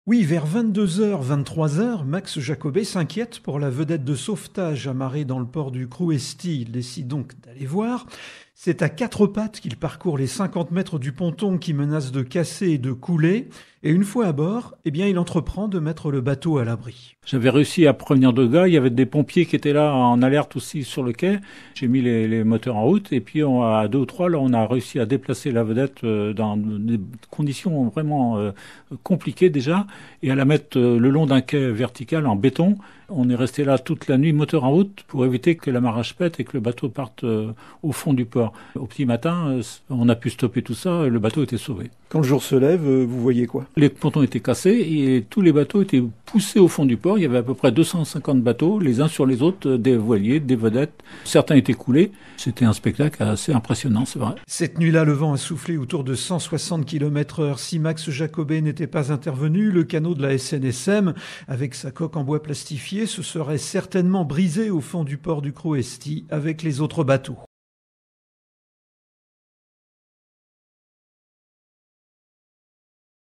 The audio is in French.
Oui, vers 22h, 23h, Max Jacobet s'inquiète pour la vedette de sauvetage amarrée dans le port du Crouesty. Il décide donc d'aller voir. C'est à quatre pattes qu'il parcourt les 50 mètres du ponton qui menace de casser et de couler. Et une fois à bord, il entreprend de mettre le bateau à l'abri. J'avais réussi à prévenir deux gars. Il y avait des pompiers qui étaient là en alerte aussi sur le quai. J'ai mis les moteurs en route et puis à deux ou trois, là, on a réussi à déplacer la vedette dans des conditions vraiment compliquées déjà et à la mettre le long d'un quai vertical en béton. On est resté là toute la nuit, moteur en route, pour éviter que l'amarrage pète et que le bateau parte au fond du port. Au petit matin, on a pu stopper tout ça et le bateau était sauvé. Quand le jour se lève, vous voyez quoi? Les pontons étaient cassés et tous les bateaux étaient poussés au fond du port. Il y avait à peu près 250 bateaux, les uns sur les autres, des voiliers, des vedettes. Certains étaient coulés. C'était un spectacle assez impressionnant, c'est vrai. Cette nuit-là, le vent a soufflé autour de 160 km/h. Si Max Jacobet n'était pas intervenu, le canot de la SNSM, avec sa coque en bois plastifié, se serait certainement brisé au fond du port du Crouesty avec les autres bateaux.